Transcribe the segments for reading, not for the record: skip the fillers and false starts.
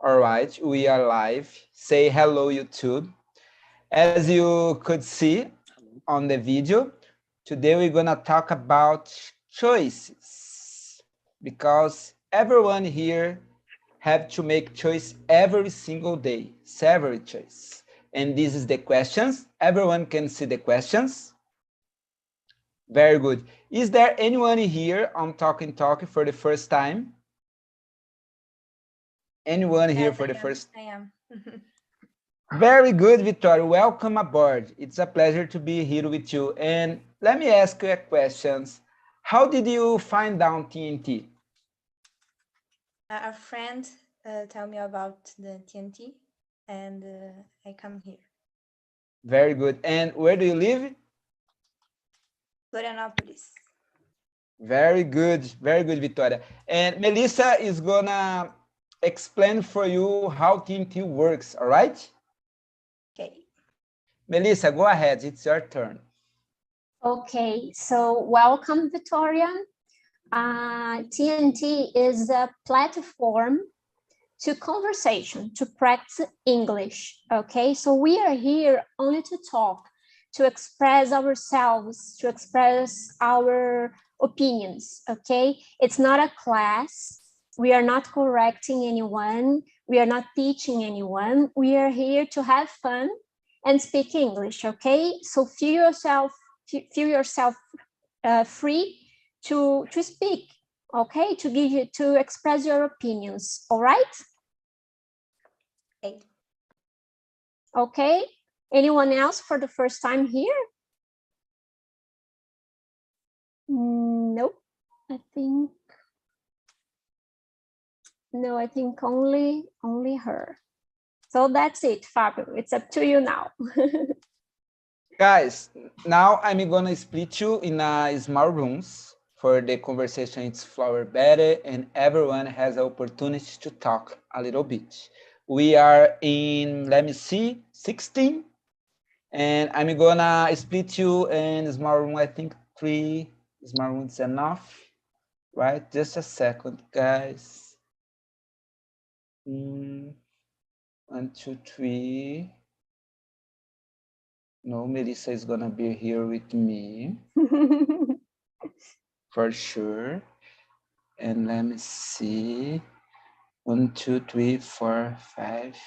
All right, we are live. Say hello, YouTube. As you could see on the video, today we're gonna talk about choices because everyone here have to make choice every single day, several choices. And this is the questions. Everyone can see the questions. Very good. Is there anyone here on Talking for the first time? Anyone here for the first? I am. Very good, Victoria. Welcome aboard. It's a pleasure to be here with you. And let me ask you a question. How did you find out TNT? A friend told me about the TNT and I come here. Very good. And where do you live? Florianópolis. Very good, Victoria. And Melissa is gonna explain for you how TNT works, all right? Okay. Melissa, go ahead, it's your turn. Okay, so welcome, Victoria. TNT is a platform to conversation, to practice English, okay? So we are here only to talk, to express ourselves, to express our opinions, okay? It's not a class. We are not correcting anyone. We are not teaching anyone. We are here to have fun and speak English, okay? So feel yourself free to speak, okay? To express your opinions, all right? Okay. Okay. Anyone else for the first time here? Nope. I think only her. So that's it, Fabio. It's up to you now. Guys, now I'm gonna split you in small rooms for the conversation. It's flow better and everyone has the opportunity to talk a little bit. We are in, let me see, 16. And I'm gonna split you in small room. I think 3 small rooms enough, right? Just a second, guys. 1, 2, 3. No, Melissa is gonna be here with me for sure. And let me see. 1, 2, 3, 4, 5.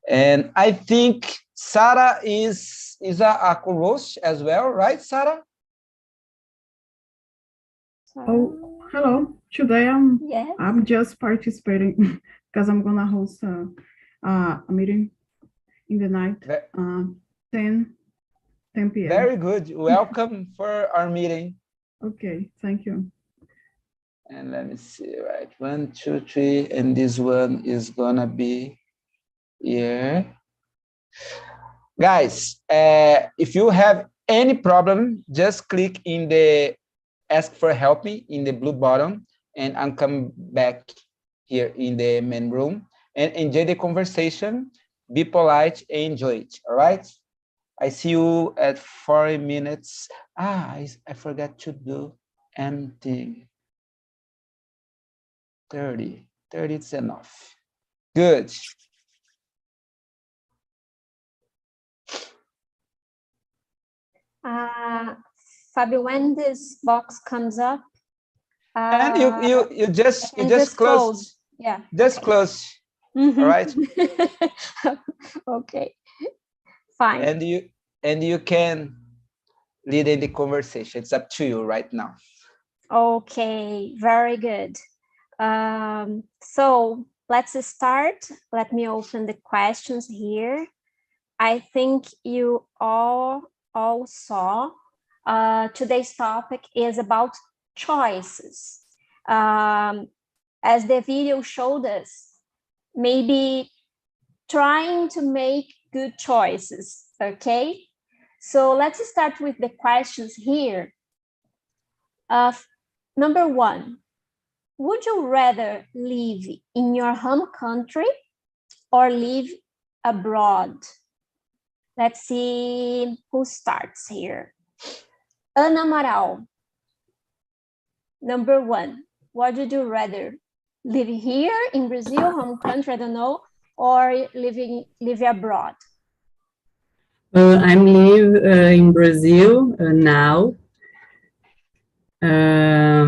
And I think Sarah is a co-host as well, right, Sarah? Oh, hello. Today I'm just participating because I'm gonna host a meeting in the night, 10 p.m. Very good. Welcome for our meeting. Okay, thank you. And let me see, right? 1, 2, 3, and this one is gonna be here. Guys, if you have any problem, just click in the ask for help me in the blue button, and I'll come back here in the main room and enjoy the conversation. Be polite and enjoy it, all right? I see you at 40 minutes. I forgot to do empty. 30 is enough. Good. Fabio, when this box comes up, and you just close. Yeah. Just okay. close. Mm-hmm. All right. Okay. Fine. And you can lead in the conversation. It's up to you right now. Okay, very good. So let's start. Let me open the questions here. I think you all saw today's topic is about choices. As the video showed us, maybe trying to make good choices, okay? So let's start with the questions here. Number 1, would you rather live in your home country or live abroad? Let's see who starts here. Ana Amaral. Number 1, what would you rather? live here in Brazil, home country, I don't know, or live abroad? I'm live in Brazil now. I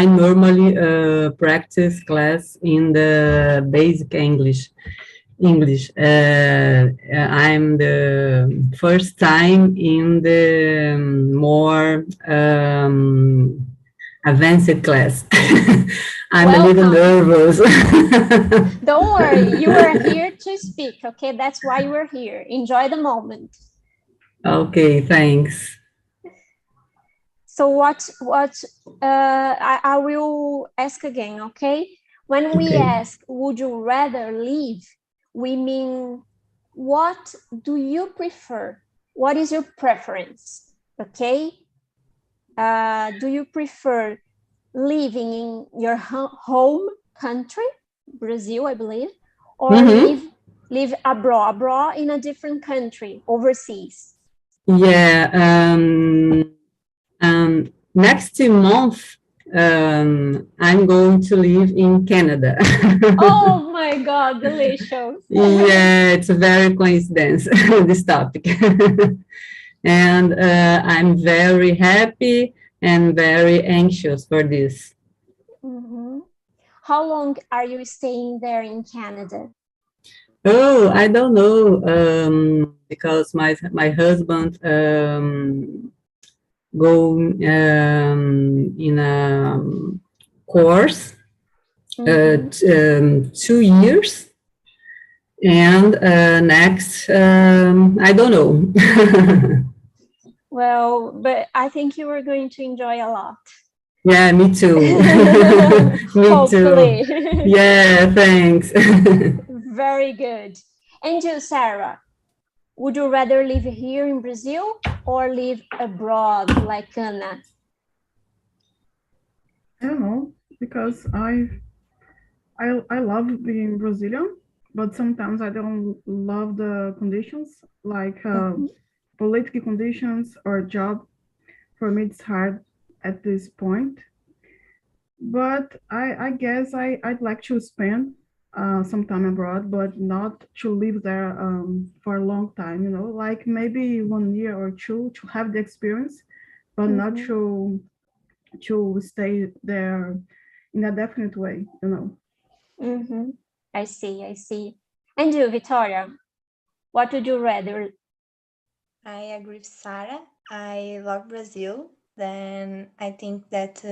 normally practice class in the basic English. I'm the first time in the more advanced class. I'm a little nervous. Don't worry, you are here to speak, okay? That's why you are here. Enjoy the moment. Okay, thanks. So I will ask again, okay? When we ask, would you rather leave? We mean, what do you prefer? What is your preference? Okay. Do you prefer living in your home country, Brazil, I believe, or live abroad in a different country, overseas? Yeah. Next month, I'm going to live in Canada. Oh my God, delicious. Yeah, it's a very coincidence, this topic. And I'm very happy and very anxious for this. How long are you staying there in Canada? Oh, I don't know, because my husband go in a course, 2 years, and next, I don't know. Well, but I think you are going to enjoy a lot. Yeah, me too. Me Hopefully. too. Yeah, thanks. Very good. And you, Sarah, would you rather live here in Brazil or live abroad like Anna? I don't know, because I love being Brazilian, but sometimes I don't love the conditions, like political conditions or job. For me, it's hard at this point. But I guess I'd like to spend some time abroad, but not to live there for a long time, like maybe 1 year or two to have the experience, but not to stay there in a definite way, I see. And you, Victoria, what would you rather? I agree with Sarah. I love Brazil. Then I think that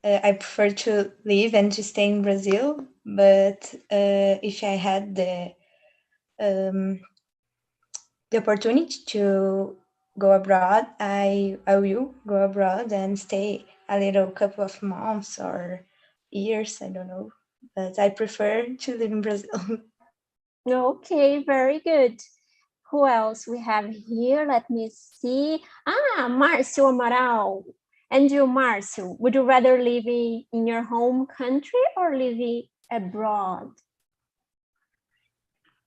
I prefer to live and to stay in Brazil. But if I had the opportunity to go abroad, I will go abroad and stay a little couple of months or years, I don't know. But I prefer to live in Brazil. Okay, very good. Who else we have here? Let me see. Márcio Amaral. And you, Márcio, would you rather live in your home country or live abroad?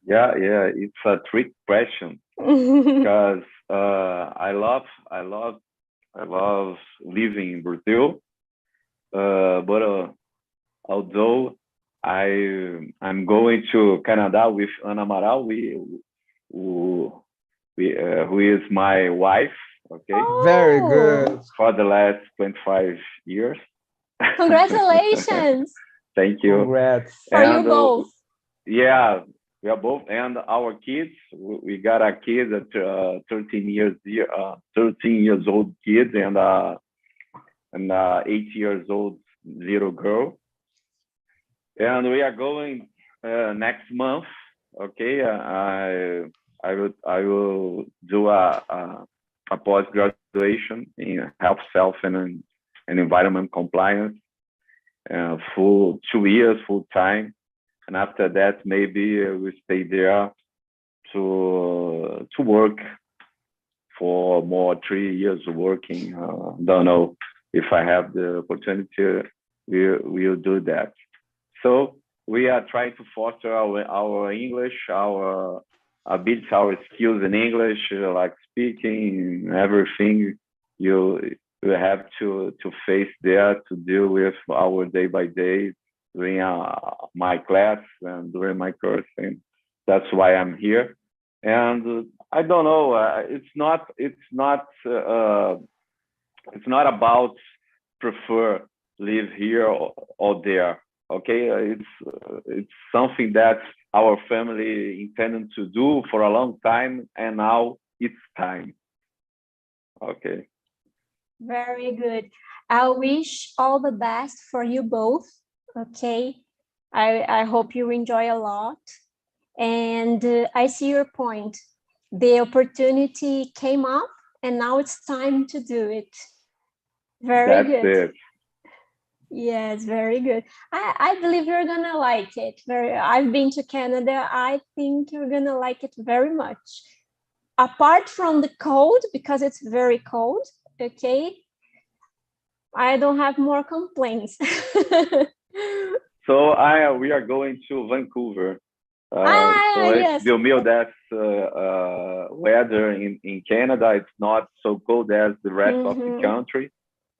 Yeah, it's a trick question because I love living in Brazil, but although I'm going to Canada with Ana Amaral, who is my wife. Okay. Oh, very good. For the last 25 years. Congratulations. Thank you. Congrats. For you both. Yeah, we are both, and our kids. We got a kid at 13 years old kid and an 8 years old little girl. And we are going next month. Okay, I will do a post graduation in health, self, and environment compliance, full 2 years, full time, and after that maybe we stay there to work for more 3 years working. Don't know if I have the opportunity. We'll do that. So we are trying to foster our English, our build our skills in English, like speaking, everything. We have to face there to deal with our day by day during my class and during my course, and that's why I'm here. And I don't know, it's not about prefer live here or there. Okay, it's something that our family intended to do for a long time, and now it's time. Okay. Very good. I wish all the best for you both. Okay. I hope you enjoy a lot. And I see your point. The opportunity came up and now it's time to do it. Very That's good. it. Yes, very good. I believe you're gonna like it. I've been to Canada. I think you're gonna like it very much. Apart from the cold, because it's very cold, okay? I don't have more complaints. So we are going to Vancouver. So yes. it's the mildest weather in Canada. It's not so cold as the rest of the country.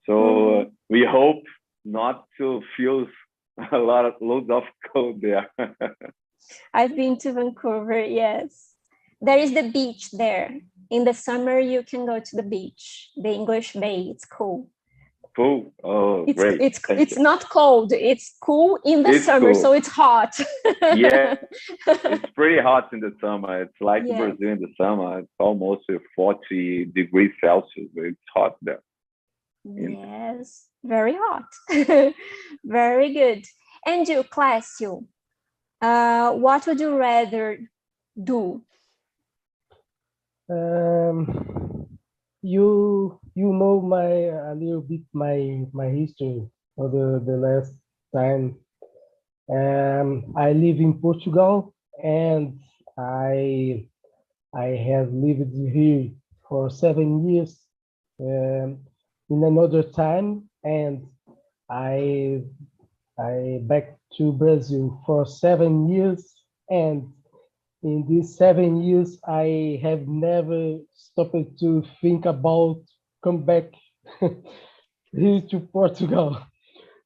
So we hope not to feel loads of cold there. I've been to Vancouver, yes. There is the beach there. In the summer, you can go to the beach, the English Bay. It's cool. Cool. Oh, great. It's not cold. It's cool in the summer, cool. So it's hot. Yeah, it's pretty hot in the summer. It's like yes. Brazil in the summer. It's almost 40 degrees Celsius. It's hot there. Yes, very hot. Very good. And you, Clássio, what would you rather do? You know a little bit my history for the last time. I live in Portugal and I have lived here for 7 years in another time, and I back to Brazil for 7 years, and in these 7 years, I have never stopped to think about come back here to Portugal.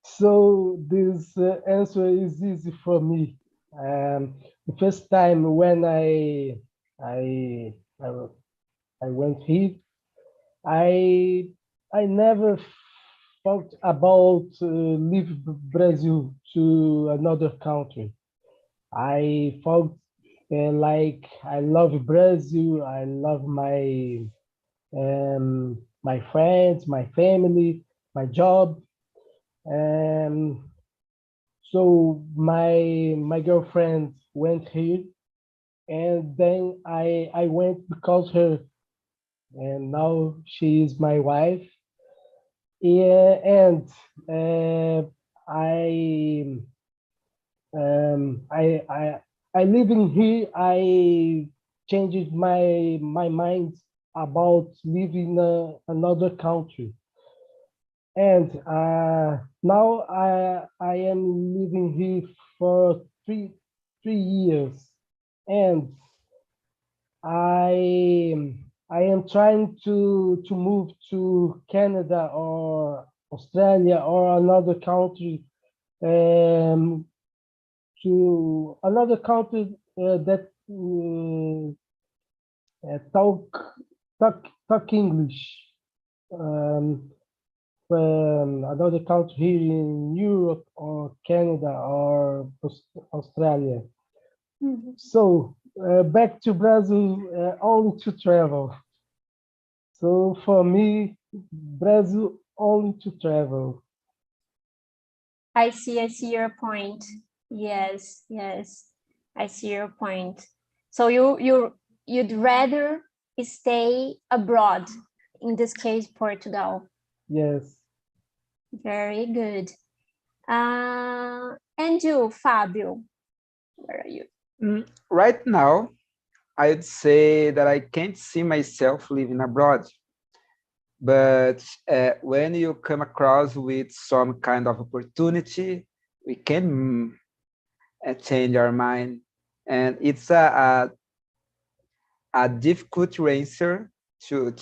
So this answer is easy for me. The first time when I went here, I never thought about leave Brazil to another country. I thought like I love Brazil, I love my my friends, my family, my job. So my girlfriend went here, and then I went because her, and now she is my wife. Yeah, and I living here. I changed my mind about living another country, and now I am living here for three years, and I am trying to move to Canada or Australia or another country, to another country that talk English. Another country here in Europe or Canada or Australia. So back to Brazil only to travel. So for me, Brazil only to travel. I see your point. Yes, I see your point. So you'd rather stay abroad, in this case, Portugal. Yes. Very good. And you, Fabio, where are you? Right now, I'd say that I can't see myself living abroad. But when you come across with some kind of opportunity, we can change our mind. And it's a difficult answer to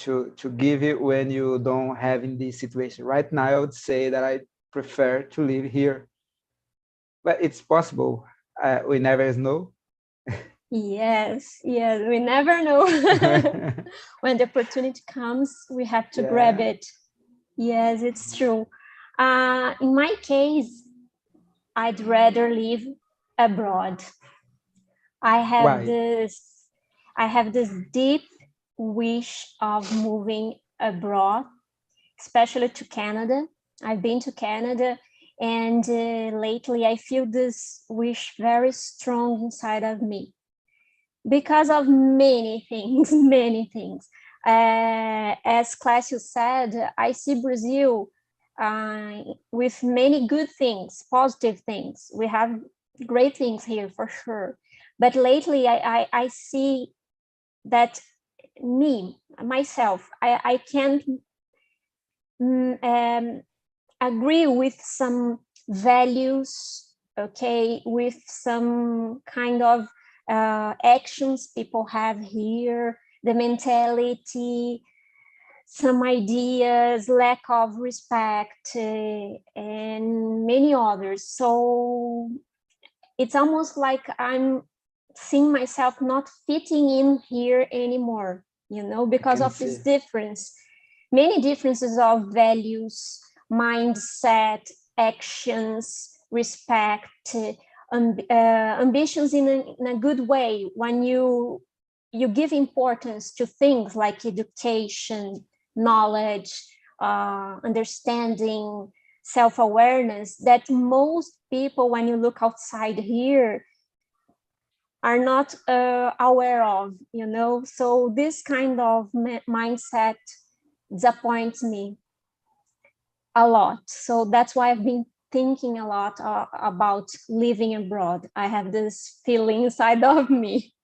give it when you don't have in this situation. Right now, I would say that I prefer to live here, but it's possible. We never know. Yes, yes, we never know. When the opportunity comes, we have to grab it. Yes, it's true. In my case, I'd rather live abroad. I have this deep wish of moving abroad, especially to Canada. I've been to Canada, and lately I feel this wish very strong inside of me because of many things, many things. As Clássio said, I see Brazil with many good things, positive things. We have great things here for sure. But lately I see that myself, I can't agree with some values, okay, with some kind of actions people have here, the mentality, some ideas, lack of respect, and many others. So it's almost like I'm seeing myself not fitting in here anymore, because of this difference, many differences of values, mindset, actions, respect, ambitions in a good way. When you give importance to things like education, knowledge, understanding, self-awareness, that most people, when you look outside here, are not aware of, So this kind of mindset disappoints me a lot. So that's why I've been thinking a lot about living abroad. I have this feeling inside of me.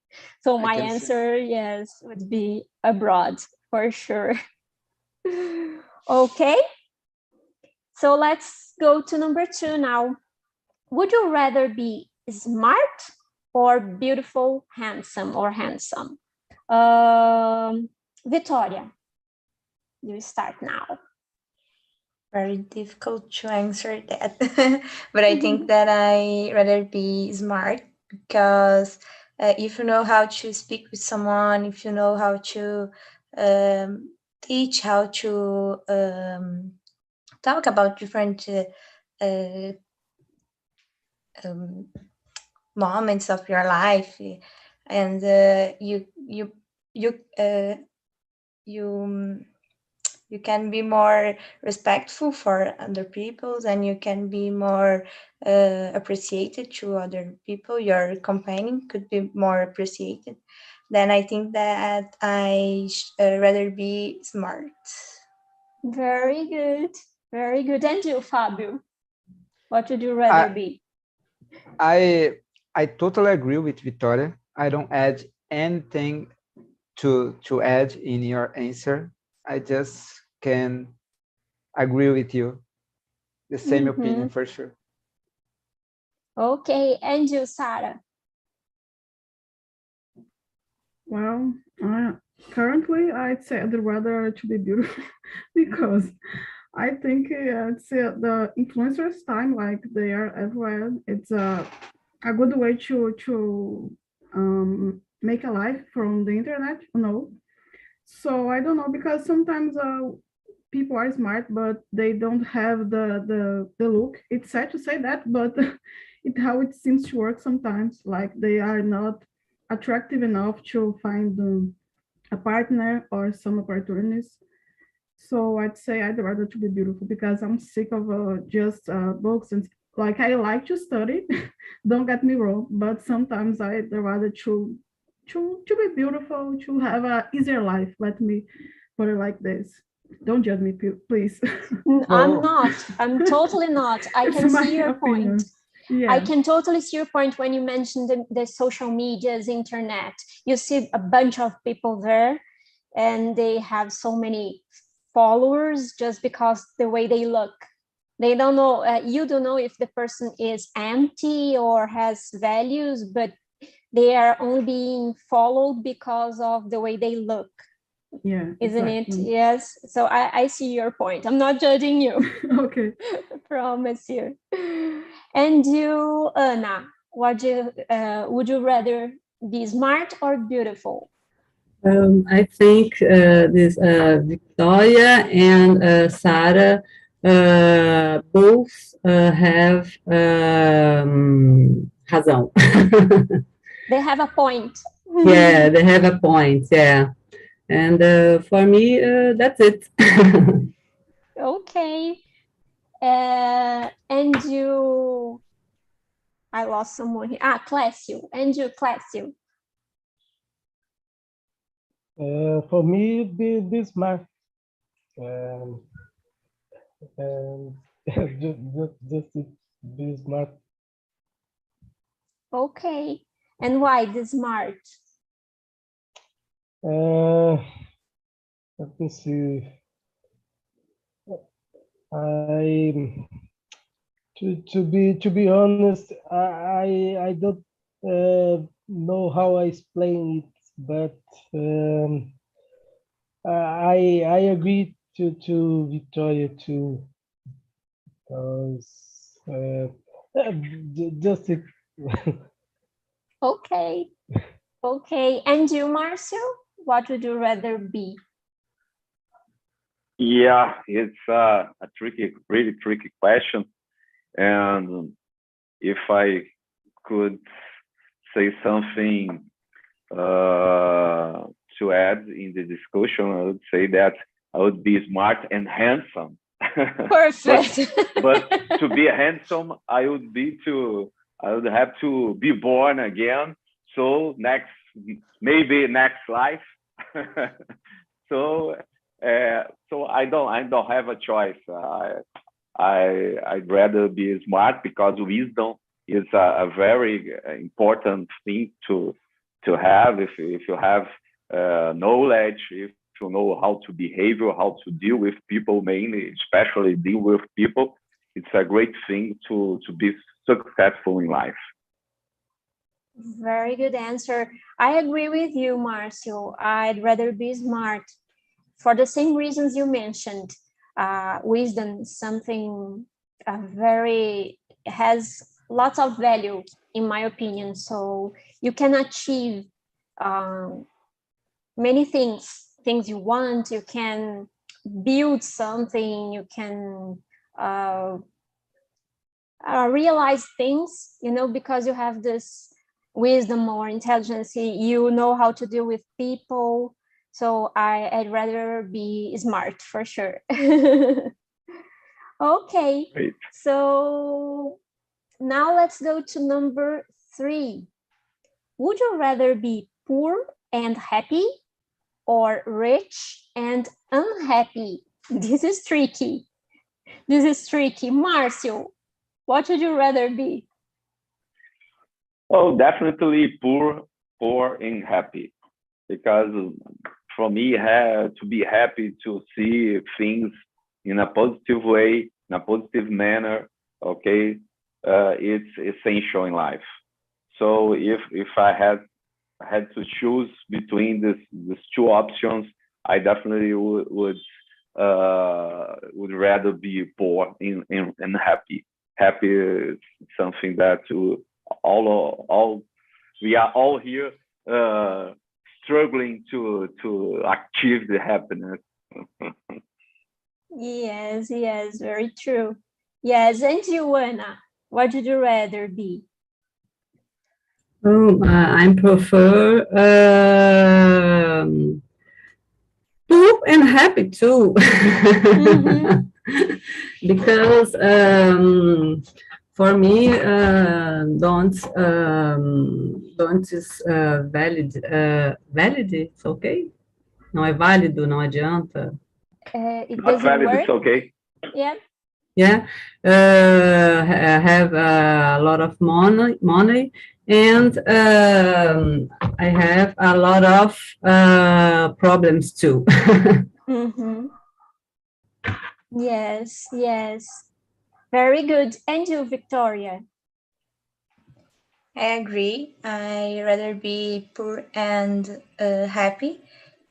So my answer, yes, would be abroad for sure. Okay. So let's go to number 2 now. Would you rather be smart or beautiful, handsome? Victoria, you start now. Very difficult to answer that. But I think that I rather be smart, because if you know how to speak with someone, if you know how to teach, how to talk about different moments of your life, and you can be more respectful for other people, and you can be more appreciated to other people. Your companion could be more appreciated. Then I think that I rather be smart. Very good. Very good. And you, Fabio? What would you rather be? I totally agree with Victoria. I don't add anything to add in your answer. I just can agree with you. The same opinion for sure. Okay, and you, Sarah? Well, currently I'd say I'd rather to be beautiful because I think it's the influencers time, like they are everywhere. It's a good way to make a life from the internet, So I don't know, because sometimes people are smart, but they don't have the look. It's sad to say that, but it's how it seems to work sometimes. Like they are not attractive enough to find a partner or some opportunities. So I'd say I'd rather to be beautiful, because I'm sick of just books, and like I like to study, don't get me wrong, but sometimes I'd rather to be beautiful, to have an easier life. Let me put it like this. Don't judge me, please. I'm not. I'm totally not. I can see your point. Yeah. I can totally see your point when you mentioned the social medias, internet. You see a bunch of people there, and they have so many followers just because the way they look. They don't know, you don't know if the person is empty or has values, but they are only being followed because of the way they look. Yeah. Isn't it? exactly. Yes. So I see your point. I'm not judging you. Okay. Promise you. And you, Anna, would you rather be smart or beautiful? I think this Victoria and Sarah both have razão. They have a point. Yeah, they have a point. Yeah, and for me, that's it. Okay. And you, I lost someone here. Clécio. And you, Clécio. For me, be smart. And just be smart. Okay. And why the smart? Let me see. To be honest, I don't know how I explain it, but I agree to Victoria too, because just it. Okay. Okay. And you, Marcio, what would you rather be? Yeah, it's a really tricky question. And if I could say something to add in the discussion, I would say that I would be smart and handsome. Perfect. but to be handsome, I would have to be born again. So maybe next life. So I don't have a choice. I'd rather be smart, because wisdom is a very important thing to have. If you have knowledge, if you know how to behave or how to deal with people, mainly, especially deal with people, it's a great thing to be successful in life. Very good answer. I agree with you, Marcio. I'd rather be smart for the same reasons you mentioned. Wisdom is something has lots of value, in my opinion. So you can achieve many things you want. You can build something. You can realize things, because you have this wisdom or intelligence. You know how to deal with people. So I'd rather be smart, for sure. Okay. Great. So now let's go to number 3. Would you rather be poor and happy or rich and unhappy? This is tricky. Marcio, what would you rather be? Oh, definitely poor and happy, because for me, to be happy, to see things in a positive way, in a positive manner, okay, it's essential in life. So if I had to choose between these two options, I definitely would rather be poor and happy. Happy is something that we are all here struggling to achieve the happiness. Yes, very true. Yes, and you, Anna, what would you rather be? I prefer poor and happy too. Because for me, don't is valid. Valid, it's okay? Não é válido, não adianta. It Not doesn't valid, work. it's okay. Yeah. Yeah, I have a lot of money, and I have a lot of problems too. Yes. Very good. And you, Victoria? I agree. I rather be poor and happy,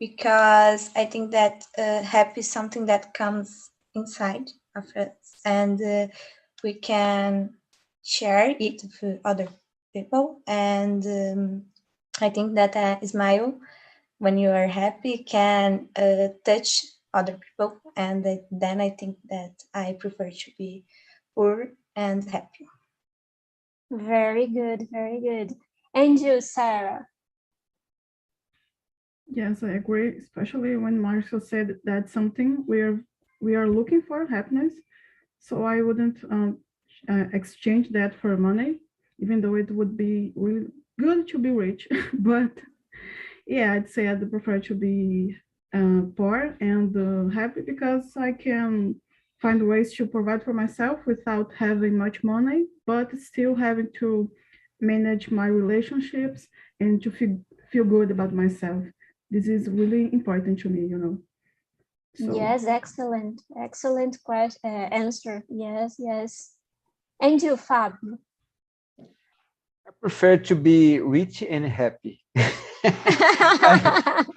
because I think that happy is something that comes inside of us, and we can share it with other people. And I think that a smile when you are happy can touch other people, and then I think that I prefer to be poor and happy. Very good, very good. And you, Sarah? Yes, I agree, especially when Marshall said that's something we are looking for, happiness. So I wouldn't exchange that for money, even though it would be really good to be rich. But yeah, I'd say I'd prefer to be poor and happy, because I can find ways to provide for myself without having much money, but still having to manage my relationships and to feel good about myself. This is really important to me, you know. So, Yes, excellent, excellent answer. Yes, yes. And you, Fabio? I prefer to be rich and happy.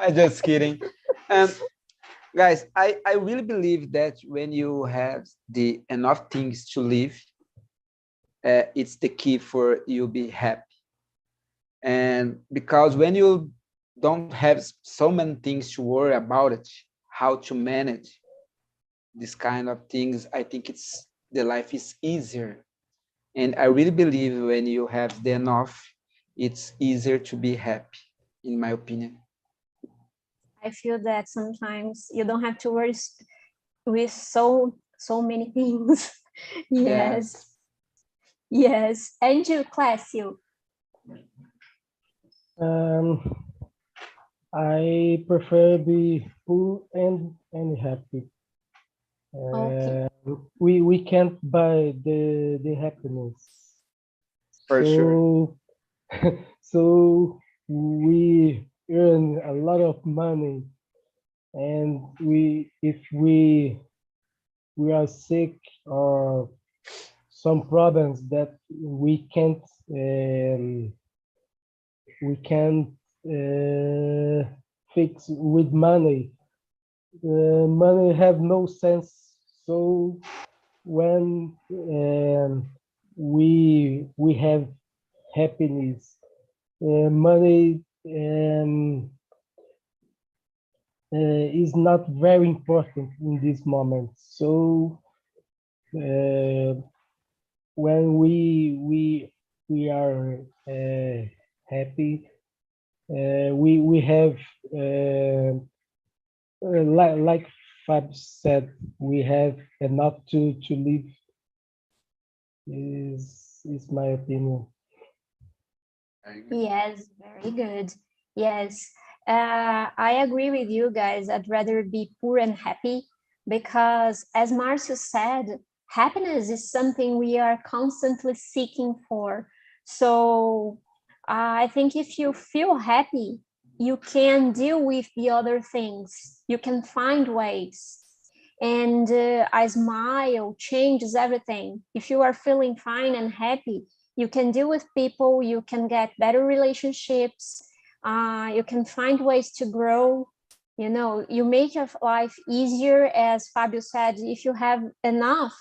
I'm just kidding. Guys, I really believe that when you have the enough things to live, it's the key for you be happy. And because when you don't have so many things to worry about it, how to manage this kind of things, I think the life is easier. And I really believe when you have the enough, it's easier to be happy, in my opinion. I feel that sometimes you don't have to worry with so many things. Yes. Yes. And you, Clécio? I prefer be poor and happy. Okay. We can't buy the happiness. For sure. So we earn a lot of money, and if we are sick or some problems that we can't fix with money. Money have no sense. So when we have happiness, money is not very important in this moment. So when we are happy, we have like Fab said, we have enough to live. Is my opinion. Yes, very good. Yes, I agree with you guys. I'd rather be poor and happy because, as Marcio said, happiness is something we are constantly seeking for. So I think if you feel happy, you can deal with the other things. You can find ways. And a smile changes everything. If you are feeling fine and happy, you can deal with people, you can get better relationships, you can find ways to grow. You know, you make your life easier, as Fabio said. If you have enough,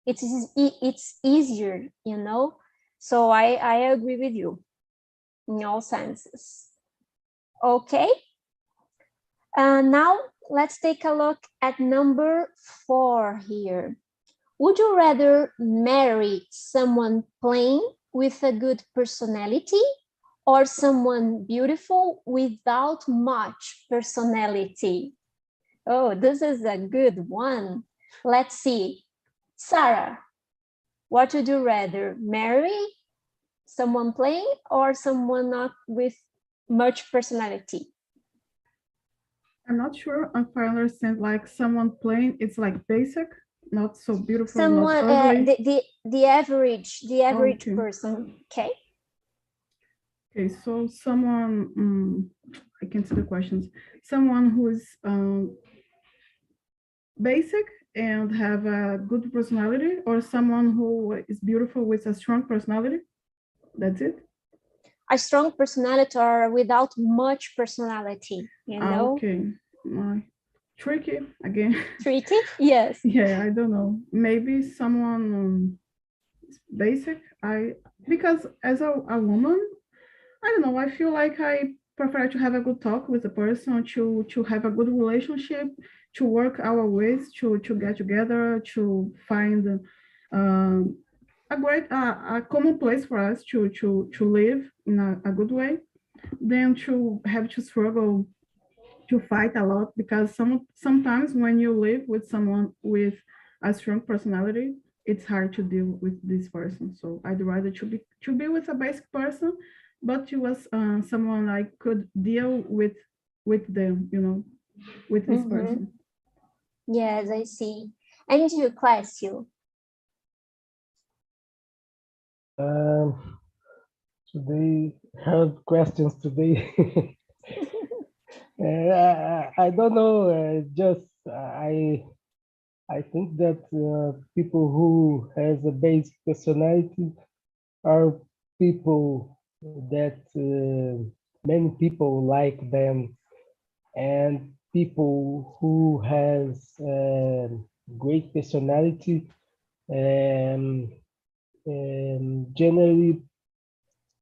it's easier, you know. So I agree with you in all senses. Okay. Now let's take a look at number 4 here. Would you rather marry someone plain with a good personality or someone beautiful without much personality? Oh, this is a good one. Let's see. Sarah, what would you rather, marry someone plain or someone not with much personality? I'm not sure if I understand, like someone plain, it's like basic, not so beautiful, Someone, not ugly. the average Okay. person, okay? Okay, so someone, I can see the questions. Someone who is basic and have a good personality, or someone who is beautiful with a strong personality? That's it? a strong personality or without much personality, you know? Okay. Tricky again. Tricky? Yes. Yeah, I don't know. Maybe someone basic. Because as a woman, I don't know. I feel like I prefer to have a good talk with the person, to have a good relationship, to work our ways, to get together, to find a great a common place for us to live in a good way, than to have to struggle, to fight a lot, because sometimes when you live with someone with a strong personality, it's hard to deal with this person. So I'd rather to be with a basic person, but to was someone I could deal with them, with this person. Yes, I see. And you, Clécio? Today, hard questions today. I don't know. I think that people who has a basic personality are people that many people like them, and people who has great personality generally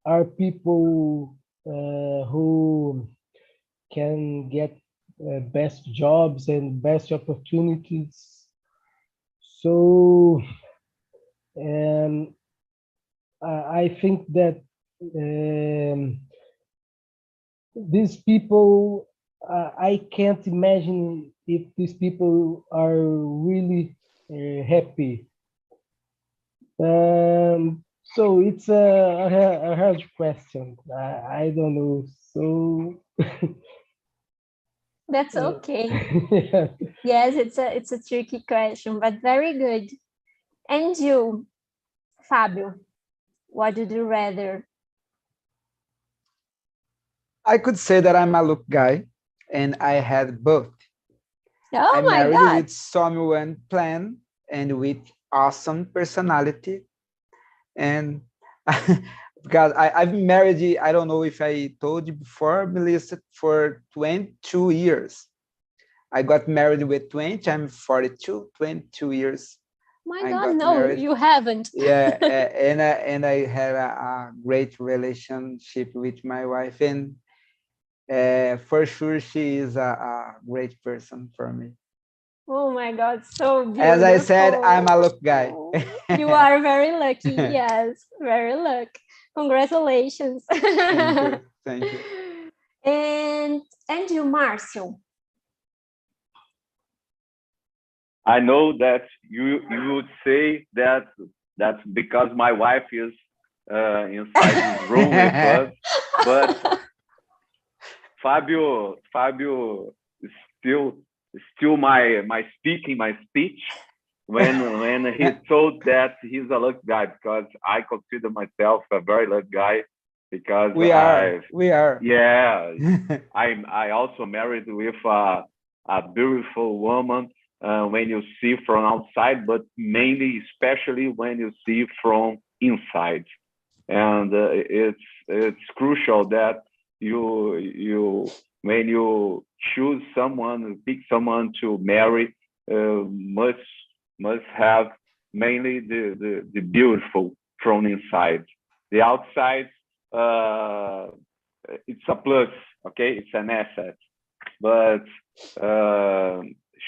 are people who can get best jobs and best opportunities. So I think that these people, I can't imagine if these people are really happy. So it's a hard question. I don't know. So That's okay. yeah. Yes, it's a tricky question, but very good. And you, Fabio, what would you rather? I could say that I'm a look guy, and I had both. Oh I'm my married God. with someone plan and with awesome personality. And because I've been married, I don't know if I told you before, Melissa, for 22 years. I got married with 20, I'm 42, 22 years. My I God, got no, married. you haven't. Yeah, and I had a great relationship with my wife, and for sure she is a great person for me. Oh my God, so beautiful. As I said, I'm a look guy. You are very lucky. Yes, very lucky. Congratulations. Thank you. Thank you. And you, Marcio? I know that you would say that that's because my wife is inside this room with us, but Fabio is still my speech when he told that he's a lucky guy, because I consider myself a very lucky guy, because we are. Yeah. I also married with a beautiful woman. When you see from outside, but mainly, especially when you see from inside, and it's crucial that you when you choose someone, pick someone to marry, must have mainly the beautiful from inside. The outside, it's a plus, okay, it's an asset, but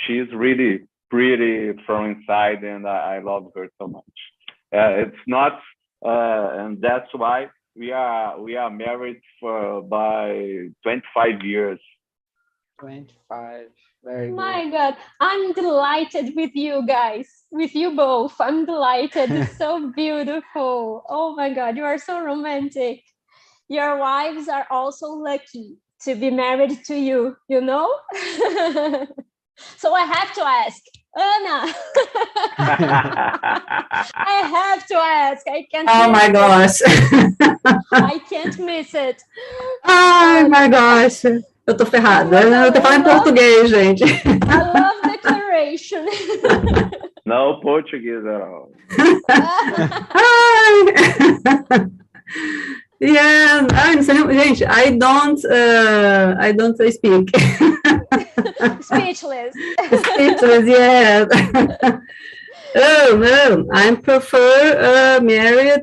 she's really pretty from inside, and I love her so much. It's not, and that's why we are married by 25 years. 25. Very good. My God, I'm delighted with you guys, with you both. I'm delighted. It's so beautiful. Oh my God, you are so romantic. Your wives are also lucky to be married to you, you know? So I have to ask, Anna. I have to ask. I can't. Oh my gosh. I can't miss it. Ai, my gosh. Eu tô ferrada. Eu tô falando em português, gente. I love declaration. No Portuguese at all. Yeah, Gente, I don't speak. Speechless. Speechless, yes. Oh, no, I prefer married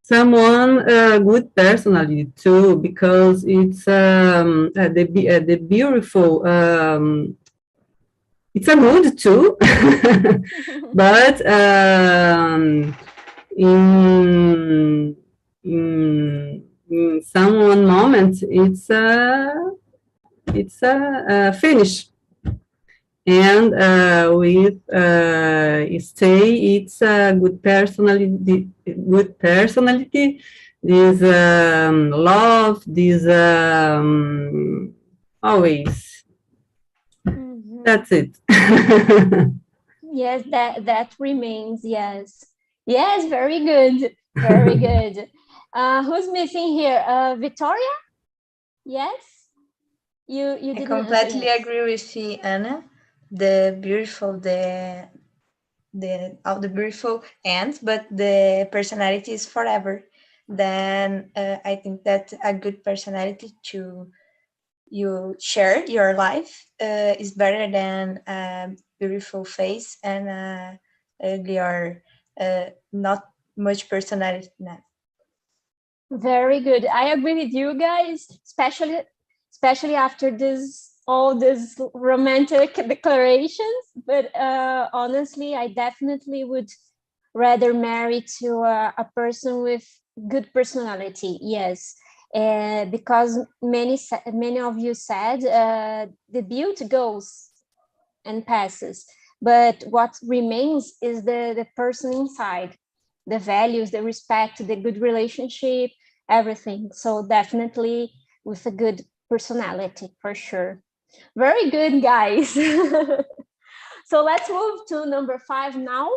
someone good personality too, because it's the beautiful. It's a mood too, but in some one moment it's finish, and with stay it's a good personality. This love, this always. That's it. Yes, that remains. Yes, yes, very good, very good. Who's missing here? Victoria? Yes, you I didn't completely yes. agree with you, Anna. The beautiful, all the beautiful ends, but the personality is forever. Then I think that a good personality to you share your life is better than a beautiful face and ugly or not much personality. Very good. I agree with you guys, especially after all these romantic declarations. But honestly, I definitely would rather marry to a person with good personality. Yes, because many of you said the beauty goes and passes, but what remains is the person inside, the values, the respect, the good relationship, everything. So definitely with a good personality, for sure. Very good, guys. So let's move to number 5 now.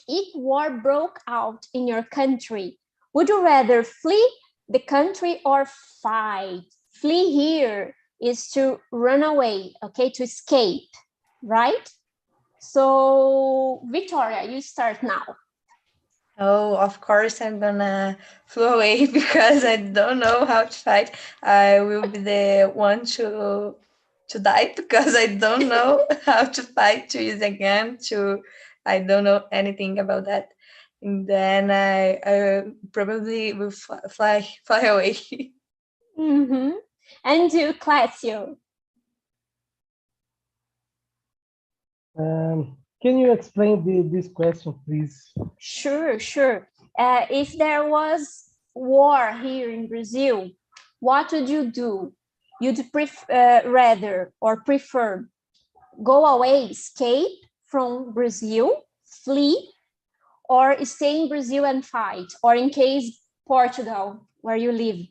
If war broke out in your country, would you rather flee the country or fight? Flee here is to run away, okay, to escape, right? So Victoria, you start now. Oh, of course I'm gonna fly away because I don't know how to fight. I will be the one to die because I don't know how to fight, to use a gun, I don't know anything about that. And then I probably will fly away. Mm-hmm. And you, Clasio? Can you explain this question, please? Sure. If there was war here in Brazil, what would you do? You'd rather or prefer go away, escape from Brazil, flee, or stay in Brazil and fight, or in case Portugal, where you live?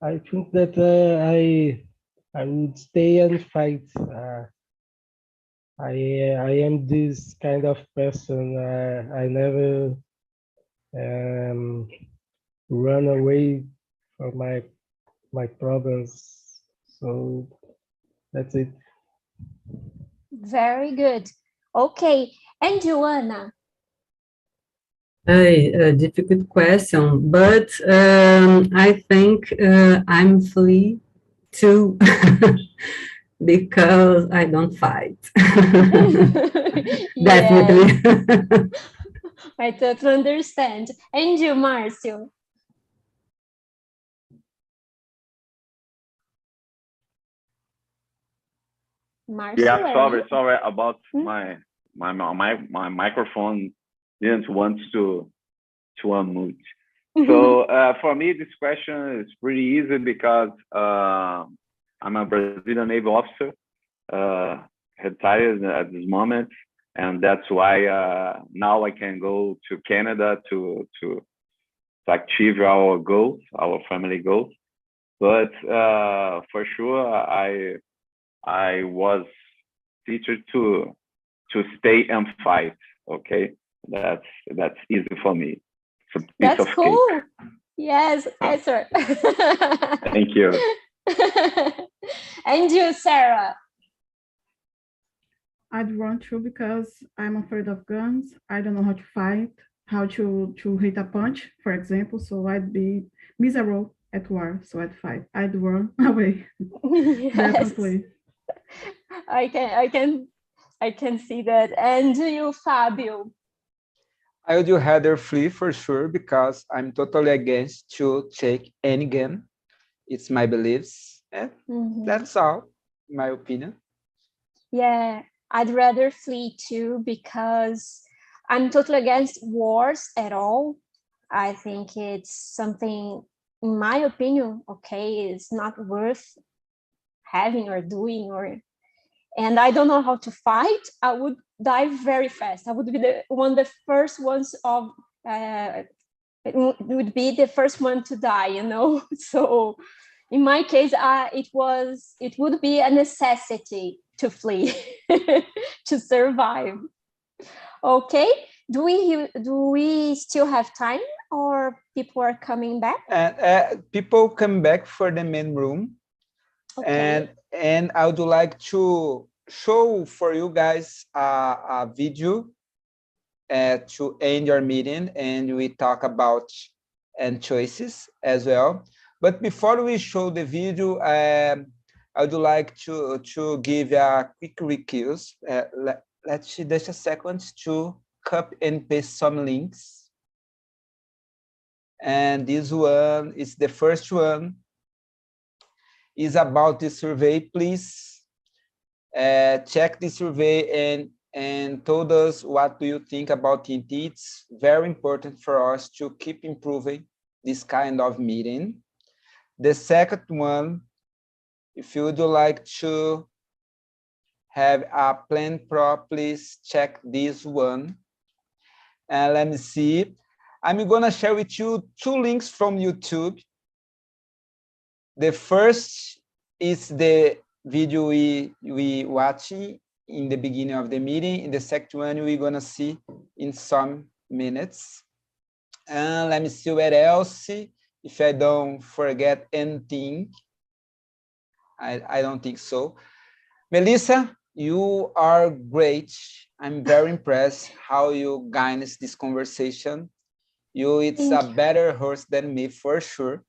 I think that I would stay and fight. I am this kind of person. I never run away from my problems. So that's it. Very good. Okay. And Joanna? A difficult question, but I think I'm free too, because I don't fight. Definitely. I totally understand. And you, Marcio? Marcio, Yeah, sorry about my microphone didn't want to unmute. So for me, this question is pretty easy because I'm a Brazilian Navy officer, retired at this moment, and that's why now I can go to Canada to achieve our goals, our family goals. But for sure, I was teacher to stay and fight. Okay, that's easy for me. It's a piece That's of cool. cake. Yes, answer. Thank you. And you, Sarah? I'd run too because I'm afraid of guns. I don't know how to fight, how to hit a punch, for example. So I'd be miserable at war. So I'd fight. I'd run away. Yes, Definitely. I can see that. And you, Fabio? I would rather flee for sure because I'm totally against to take any gun. It's my beliefs. And that's all, in my opinion. Yeah, I'd rather flee too because I'm totally against wars at all. I think it's something, in my opinion, okay, it's not worth having or doing, and I don't know how to fight. I would die very fast. I would be one of the first ones of it would be the first one to die, you know. So in my case, it would be a necessity to flee to survive. Okay, do we still have time, or people are coming back? And people come back for the main room. Okay. And I would like to show for you guys a video to end your meeting, and we talk about and choices as well. But before we show the video, I would like to give a quick recuse. Let's see, just a second to copy and paste some links. And this one is the first one. Is about the survey. Please check the survey and told us what do you think about it. It's very important for us to keep improving this kind of meeting. The second one, if you would like to have a plan pro, please check this one. And let me see. I'm gonna share with you 2 links from YouTube. The first is the video we watching in the beginning of the meeting. In the second one, we're gonna see in some minutes. And let me see what else, if I don't forget anything. I don't think so. Melissa, you are great. I'm very impressed how you guided this conversation. It's a better host than me for sure.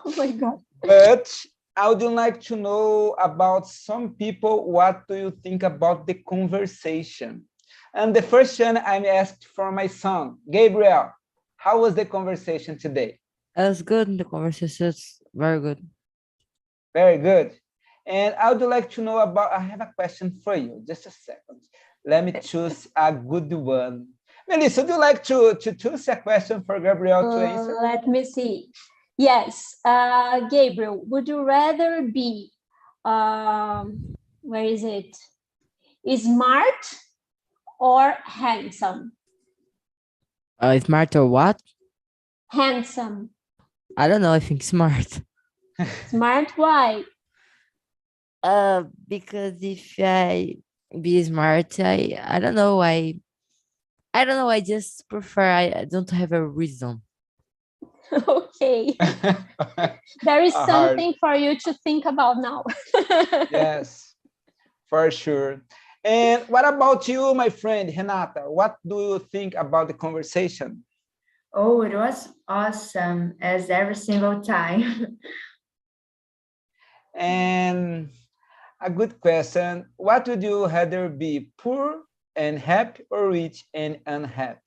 Oh my God. But I would like to know about some people. What do you think about the conversation? And the first one I'm asked for my son, Gabriel. How was the conversation today? It was good. The conversation is very good. Very good. And I would like to know about, I have a question for you. Just a second. Let me choose a good one. Melissa, would you like to choose a question for Gabriel to answer? Let me see. Yes, Gabriel, would you rather be, where is it? Smart or handsome? Smart or what? Handsome. I don't know. I think smart. Smart, why? Because if I be smart, I don't know. I don't know. I just prefer. I don't have a reason. Okay. There is something for you to think about now. Yes, for sure. And what about you, my friend Renata? What do you think about the conversation? Oh, it was awesome as every single time. And a good question. What would you rather be, poor and happy or rich and unhappy?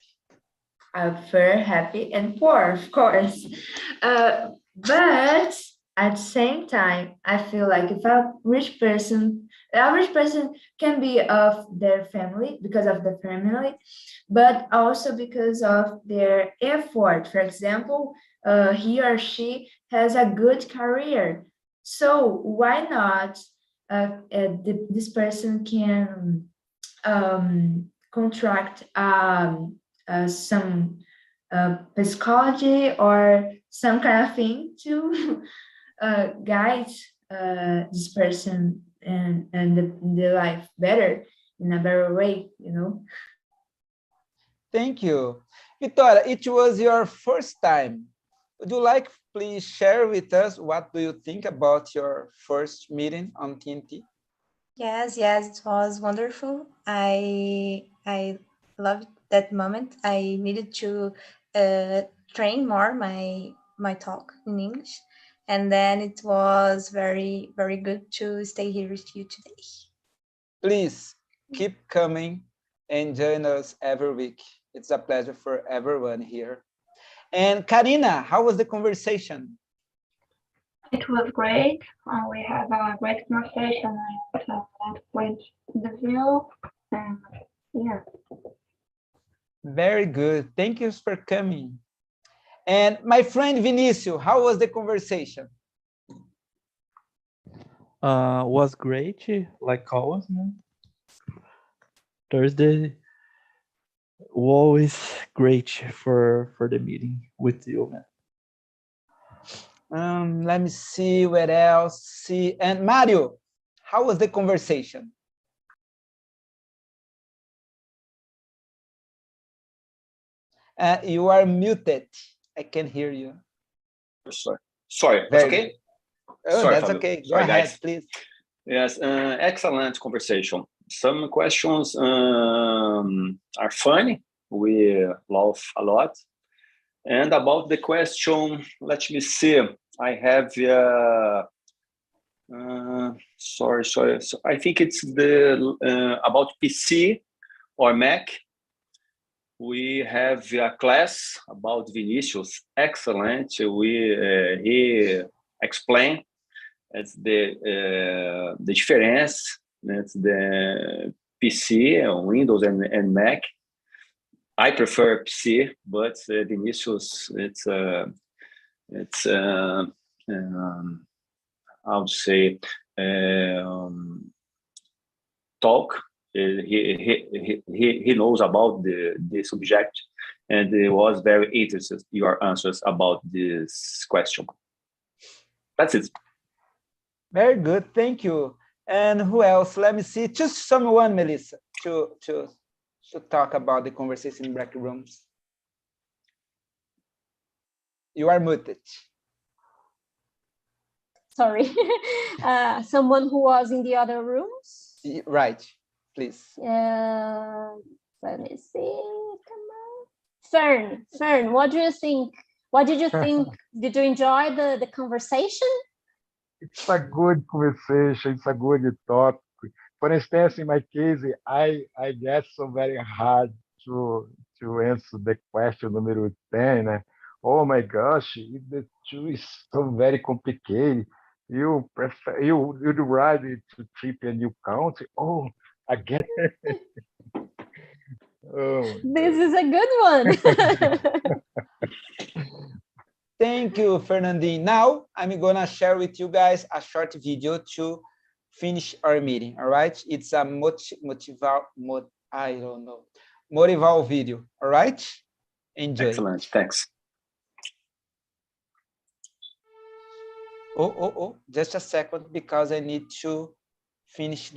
I prefer happy and poor, of course. But at the same time, I feel like if a rich person can be of their family, because of the family, but also because of their effort. For example, he or she has a good career. So why not this person can contract some psychology or some kind of thing to guide this person and the life better, in a better way, you know. Thank you. Victoria, it was your first time. Would you like please share with us what do you think about your first meeting on TNT? Yes, it was wonderful. I loved that moment. I needed to train more my talk in English, and then it was very, very good to stay here with you today. Please keep coming and join us every week. It's a pleasure for everyone here. And Karina, how was the conversation? It was great. We had a great conversation and went the view. And yeah. Very good. Thank you for coming. And my friend Vinicio, how was the conversation? Was great, like always, man. Thursday, always great for the meeting with you, man. Let me see what else. See, and Mario, how was the conversation? You are muted. I can't hear you. Sorry, that's okay? Oh, Sorry, that's Fabio. okay. Go Sorry, ahead, guys. please. Yes, excellent conversation. Some questions are funny. We laugh a lot. And about the question, let me see. I have, sorry. So I think it's the about PC or Mac. We have a class about Vinicius. Excellent. He explained the difference. That's the PC, Windows, and Mac. I prefer PC, but Vinicius, I would say talk. He knows about the subject, and he was very interested in your answers about this question. That's it. Very good, thank you. And who else? Let me see. Choose someone, Melissa, to talk about the conversation in break rooms. You are muted. Sorry. Someone who was in the other rooms? Right, please. Let me see. Come on. Fern, what do you think? What did you think? Did you enjoy the conversation? It's a good conversation. It's a good topic. For instance, in my case, I guess so very hard to answer the question number 10. Oh my gosh, the two is so very complicated. You prefer you ride to trip a new country. Oh, I get it. Oh, this is a good one. Thank you, Fernandine. Now I'm gonna share with you guys a short video to finish our meeting. All right, it's a motival video. All right, enjoy. Excellent, thanks. Oh, just a second, because I need to finish